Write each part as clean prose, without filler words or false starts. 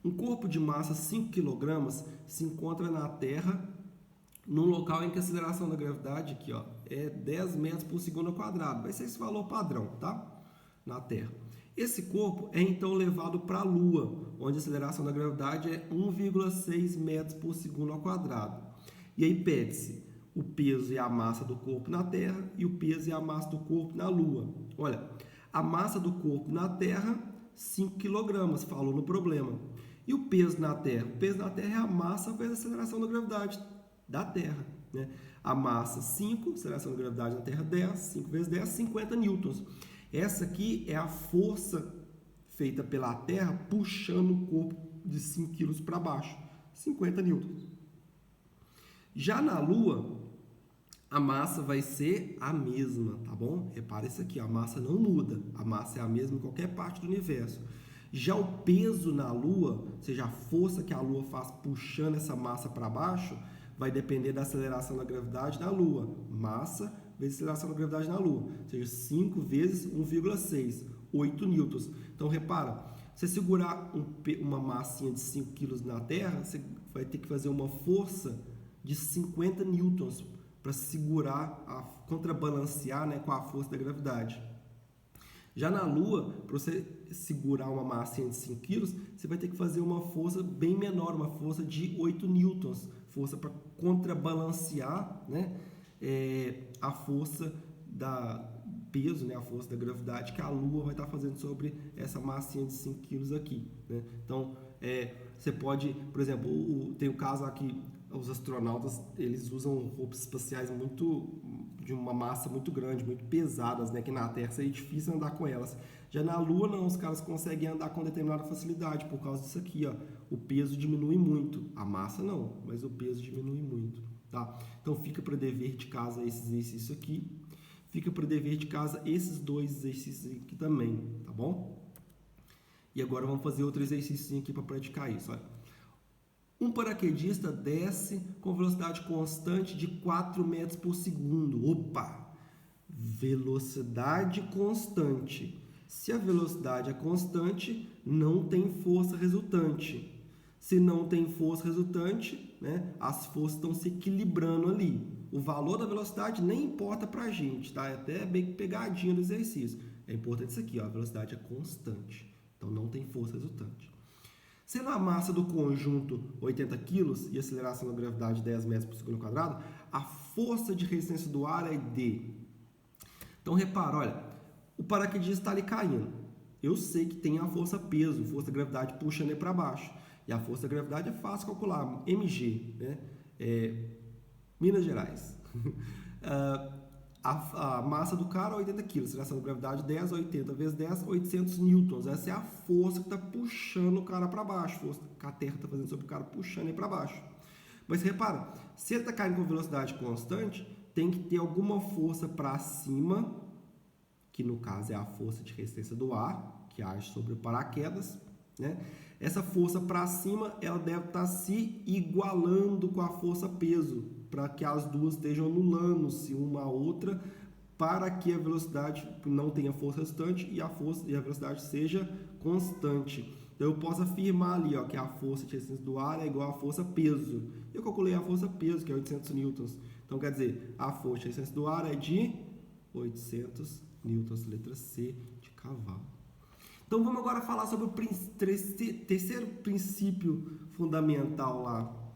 Um corpo de massa 5 kg se encontra na Terra num local em que a aceleração da gravidade aqui, ó, é 10 metros por segundo ao quadrado. Vai ser esse valor padrão, tá? Na Terra. Esse corpo é então levado para a Lua, onde a aceleração da gravidade é 1,6 metros por segundo ao quadrado. E aí pede-se o peso e a massa do corpo na Terra e o peso e a massa do corpo na Lua. Olha, a massa do corpo na Terra, 5 kg, falou no problema. E o peso na Terra? O peso na Terra é a massa vezes a aceleração da gravidade da Terra, né? A massa 5, aceleração da gravidade na Terra 10, 5 vezes 10, 50 newtons. Essa aqui é a força feita pela Terra puxando o corpo de 5 kg para baixo, 50 newtons. Já na Lua, a massa vai ser a mesma, tá bom? Repara isso aqui, a massa não muda, a massa é a mesma em qualquer parte do universo. Já o peso na Lua, ou seja, a força que a Lua faz puxando essa massa para baixo, vai depender da aceleração da gravidade na Lua. Massa vezes aceleração da gravidade na Lua. Ou seja, 5 vezes 1,6, 8 newtons. Então, repara, se você segurar uma massinha de 5 kg na Terra, você vai ter que fazer uma força de 50 newtons para segurar, contrabalancear, né, com a força da gravidade. Já na Lua, para você segurar uma massinha de 5 kg, você vai ter que fazer uma força bem menor, uma força de 8 newtons, força para contrabalancear, né, a força da peso, né, a força da gravidade que a Lua vai estar fazendo sobre essa massinha de 5 kg aqui, né? Então, você pode, por exemplo, tem o caso aqui, os astronautas, eles usam roupas espaciais de uma massa muito grande, muito pesadas, né, que na Terra seria difícil andar com elas. Já na Lua, não, os caras conseguem andar com determinada facilidade por causa disso aqui, ó. O peso diminui muito, a massa não, mas o peso diminui muito, tá? Então fica para dever de casa esse exercício aqui, fica para dever de casa esses dois exercícios aqui também, tá bom? E agora vamos fazer outro exercício aqui para praticar isso, olha. Um paraquedista desce com velocidade constante de 4 metros por segundo. Opa! Velocidade constante. Se a velocidade é constante, não tem força resultante. Se não tem força resultante, né, as forças estão se equilibrando ali. O valor da velocidade nem importa para a gente, tá? É até bem pegadinha do exercício. É importante isso aqui, ó, a velocidade é constante. Então não tem força resultante. Sendo a massa do conjunto 80 kg e a aceleração da gravidade 10 metros por segundo quadrado, a força de resistência do ar é D. Então, repara, olha, o paraquedista está ali caindo. Eu sei que tem a força peso, força da gravidade puxando ele para baixo. E a força da gravidade é fácil calcular, mg, né? Minas Gerais. A massa do cara é 80 kg, aceleração da gravidade 10, 80 vezes 10, 800 newtons. Essa é a força que está puxando o cara para baixo, força que a Terra está fazendo sobre o cara, puxando ele para baixo. Mas repara, se ele está caindo com velocidade constante, tem que ter alguma força para cima, que no caso é a força de resistência do ar, que age sobre o paraquedas, né? Essa força para cima, ela deve estar se igualando com a força peso, para que as duas estejam anulando-se uma a outra, para que a velocidade não tenha força restante e a velocidade seja constante. Então eu posso afirmar ali, ó, que a força de resistência do ar é igual à força peso. Eu calculei a força peso, que é 800 newtons. Então quer dizer, a força de resistência do ar é de 800 newtons, letra C de cavalo. Então vamos agora falar sobre o terceiro princípio fundamental lá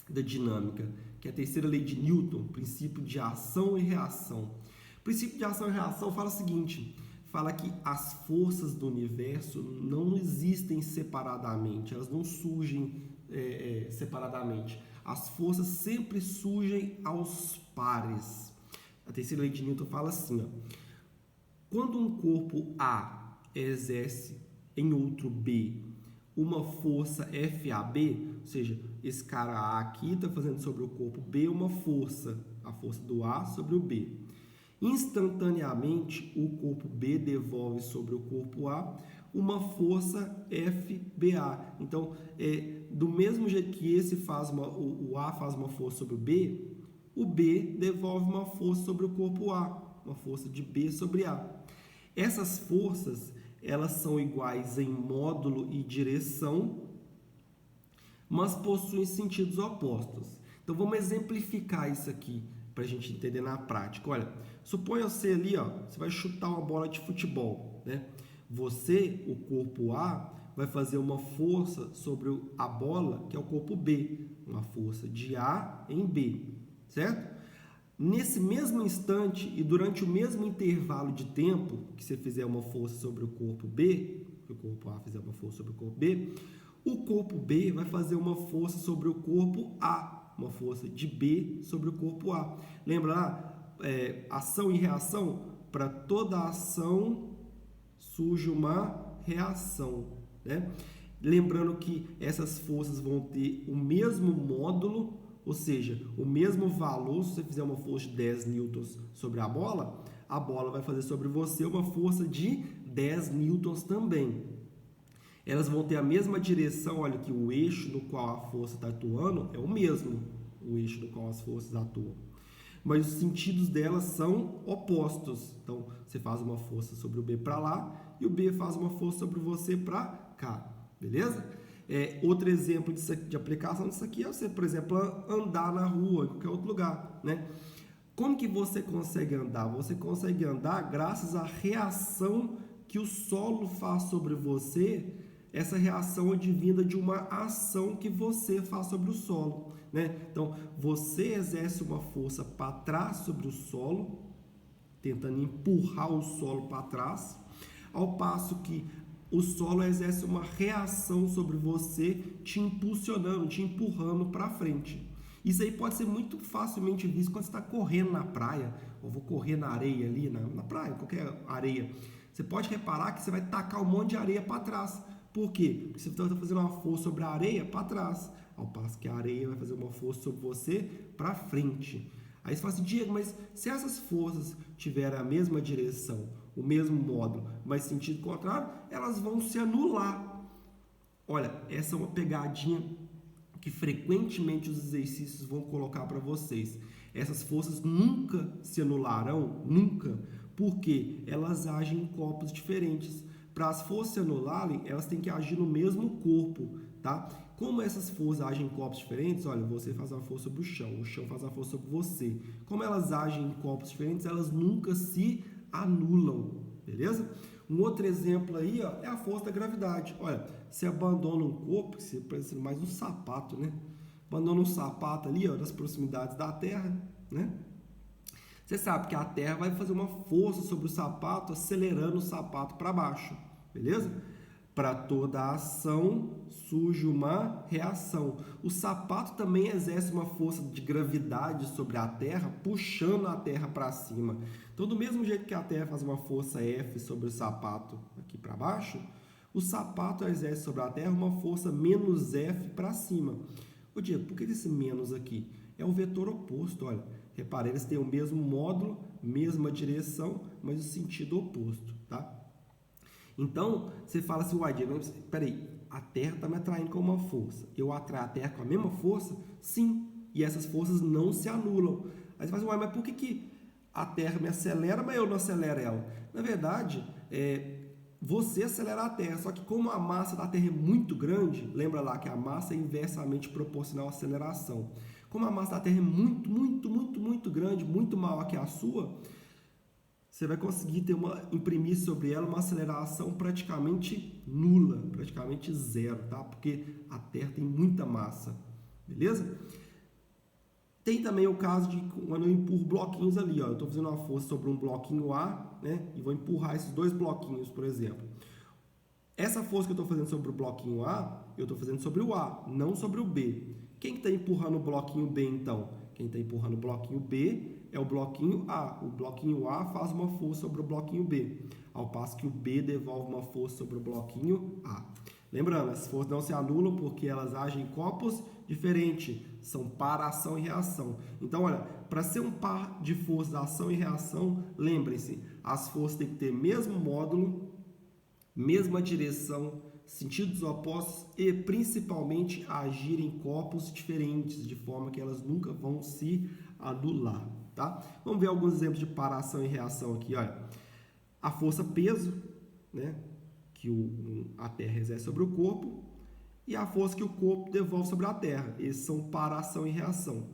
da dinâmica, que é a terceira lei de Newton, princípio de ação e reação. O princípio de ação e reação fala o seguinte, fala que as forças do universo não existem separadamente, elas não surgem separadamente. As forças sempre surgem aos pares. A terceira lei de Newton fala assim, ó, quando um corpo A exerce em outro B uma força FAB, ou seja, esse cara A aqui está fazendo sobre o corpo B uma força, a força do A sobre o B. Instantaneamente, o corpo B devolve sobre o corpo A uma força FBA. Então, do mesmo jeito que o A faz uma força sobre o B devolve uma força sobre o corpo A, uma força de B sobre A. Essas forças, elas são iguais em módulo e direção, mas possuem sentidos opostos. Então vamos exemplificar isso aqui para a gente entender na prática. Olha, suponha você ali, ó, você vai chutar uma bola de futebol, né? Você, o corpo A, vai fazer uma força sobre a bola, que é o corpo B, uma força de A em B, certo? Nesse mesmo instante e durante o mesmo intervalo de tempo que você fizer uma força sobre o corpo B, que o corpo A fizer uma força sobre o corpo B, o corpo B vai fazer uma força sobre o corpo A, uma força de B sobre o corpo A. Lembra lá? Ação e reação? Para toda ação surge uma reação, né? Lembrando que essas forças vão ter o mesmo módulo, ou seja, o mesmo valor. Se você fizer uma força de 10 newtons sobre a bola vai fazer sobre você uma força de 10 newtons também. Elas vão ter a mesma direção, olha que o eixo no qual a força está atuando é o mesmo, o eixo no qual as forças atuam. Mas os sentidos delas são opostos. Então, você faz uma força sobre o B para lá e o B faz uma força sobre você para cá, beleza? Outro exemplo de aplicação disso aqui é você, por exemplo, andar na rua, em qualquer outro lugar, né? Como que você consegue andar? Você consegue andar graças à reação que o solo faz sobre você. Essa reação é advinda de uma ação que você faz sobre o solo, né? Então, você exerce uma força para trás sobre o solo, tentando empurrar o solo para trás, ao passo que o solo exerce uma reação sobre você, te impulsionando, te empurrando para frente. Isso aí pode ser muito facilmente visto quando você está correndo na praia, ou vou correr na areia ali, na praia, qualquer areia. Você pode reparar que você vai tacar um monte de areia para trás. Por quê? Porque você está fazendo uma força sobre a areia para trás, ao passo que a areia vai fazer uma força sobre você para frente. Aí você fala assim, Diego, mas se essas forças tiverem a mesma direção, o mesmo módulo, mas sentido contrário, elas vão se anular. Olha, essa é uma pegadinha que frequentemente os exercícios vão colocar para vocês. Essas forças nunca se anularão, nunca, porque elas agem em corpos diferentes. Para as forças se anularem, elas têm que agir no mesmo corpo, tá? Como essas forças agem em corpos diferentes, olha, você faz uma força sobre o chão faz uma força sobre você. Como elas agem em corpos diferentes, elas nunca se anulam, beleza? Um outro exemplo aí, ó, é a força da gravidade. Olha, você abandona um corpo, você parece mais um sapato, né? Abandona um sapato ali, ó, nas proximidades da Terra, né? Você sabe que a Terra vai fazer uma força sobre o sapato, acelerando o sapato para baixo, beleza? Para toda ação surge uma reação. O sapato também exerce uma força de gravidade sobre a Terra, puxando a Terra para cima. Então, do mesmo jeito que a Terra faz uma força F sobre o sapato aqui para baixo, o sapato exerce sobre a Terra uma força menos F para cima. Ô Diego, por que esse menos aqui? É o vetor oposto, olha. Repare, eles têm o mesmo módulo, mesma direção, mas o sentido oposto, tá? Então, você fala assim, uai, Diego, peraí, a Terra está me atraindo com uma força. Eu atraio a Terra com a mesma força? Sim, e essas forças não se anulam. Aí você fala assim, uai, mas por que a Terra me acelera, mas eu não acelero ela? Na verdade, você acelera a Terra, só que como a massa da Terra é muito grande, lembra lá que a massa é inversamente proporcional à aceleração. Como a massa da Terra é muito grande, muito maior que a sua, você vai conseguir imprimir sobre ela uma aceleração praticamente nula, praticamente zero, tá? Porque a Terra tem muita massa, beleza? Tem também o caso de quando eu empurro bloquinhos ali, ó. Eu estou fazendo uma força sobre um bloquinho A, né? E vou empurrar esses dois bloquinhos, por exemplo. Essa força que eu estou fazendo sobre o bloquinho A, eu estou fazendo sobre o A, não sobre o B. Quem está empurrando o bloquinho B, então? Quem está empurrando o bloquinho B é o bloquinho A. O bloquinho A faz uma força sobre o bloquinho B, ao passo que o B devolve uma força sobre o bloquinho A. Lembrando, essas forças não se anulam porque elas agem em corpos diferentes, são par ação e reação. Então, olha, para ser um par de forças, ação e reação, lembrem-se, as forças têm que ter mesmo módulo, mesma direção, sentidos opostos e principalmente agir em corpos diferentes, de forma que elas nunca vão se anular, tá? Vamos ver alguns exemplos de paração e reação aqui, olha. A força peso, né, que a Terra exerce sobre o corpo, e a força que o corpo devolve sobre a terra. Esses são para ação e reação.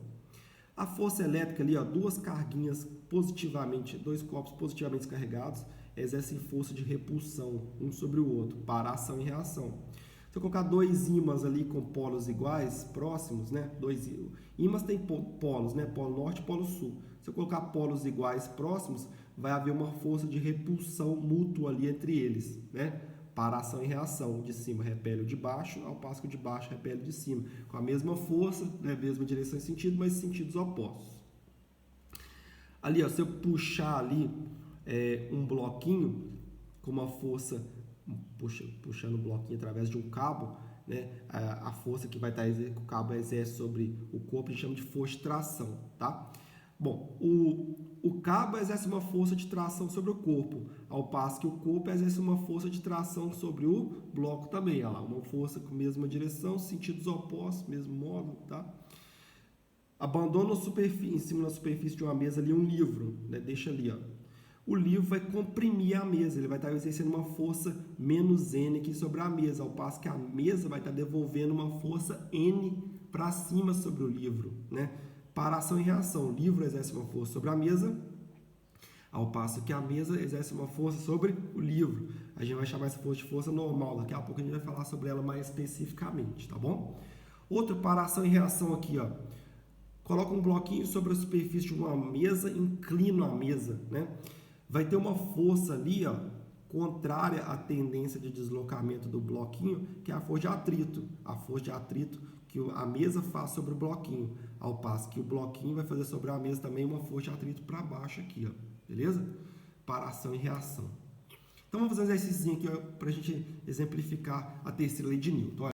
A força elétrica ali, ó, duas carguinhas positivamente, dois corpos positivamente carregados, exercem força de repulsão um sobre o outro, para ação e reação. Se eu colocar dois ímãs ali com polos iguais, próximos, né? Dois ímãs têm polos, né? Polo norte e polo sul. Se eu colocar polos iguais próximos, vai haver uma força de repulsão mútua ali entre eles, né? Para ação e reação. De cima repele o de baixo, ao passo que o de baixo repele o de cima. Com a mesma força, né? Mesma direção e sentido, mas sentidos opostos. Ali, ó, se eu puxar ali um bloquinho com uma força, puxando o bloquinho através de um cabo, né, a força que vai estar que o cabo exerce sobre o corpo a gente chama de força de tração, tá? Bom, o cabo exerce uma força de tração sobre o corpo, ao passo que o corpo exerce uma força de tração sobre o bloco também, olha lá, uma força com a mesma direção, sentidos opostos, mesmo módulo, tá? Abandona em cima da superfície de uma mesa ali um livro, né? Deixa ali, ó. O livro vai comprimir a mesa, ele vai estar exercendo uma força menos N aqui sobre a mesa, ao passo que a mesa vai estar devolvendo uma força N para cima sobre o livro, né? Para ação e reação, o livro exerce uma força sobre a mesa, ao passo que a mesa exerce uma força sobre o livro. A gente vai chamar essa força de força normal, daqui a pouco a gente vai falar sobre ela mais especificamente, tá bom? Outra para ação e reação aqui, ó. Coloca um bloquinho sobre a superfície de uma mesa, inclino a mesa, né? Vai ter uma força ali, ó, contrária à tendência de deslocamento do bloquinho, que é a força de atrito. A força de atrito que a mesa faz sobre o bloquinho, ao passo que o bloquinho vai fazer sobre a mesa também uma força de atrito para baixo aqui, ó, beleza? Para ação e reação. Então vamos fazer um exercício aqui para a gente exemplificar a terceira lei de Newton.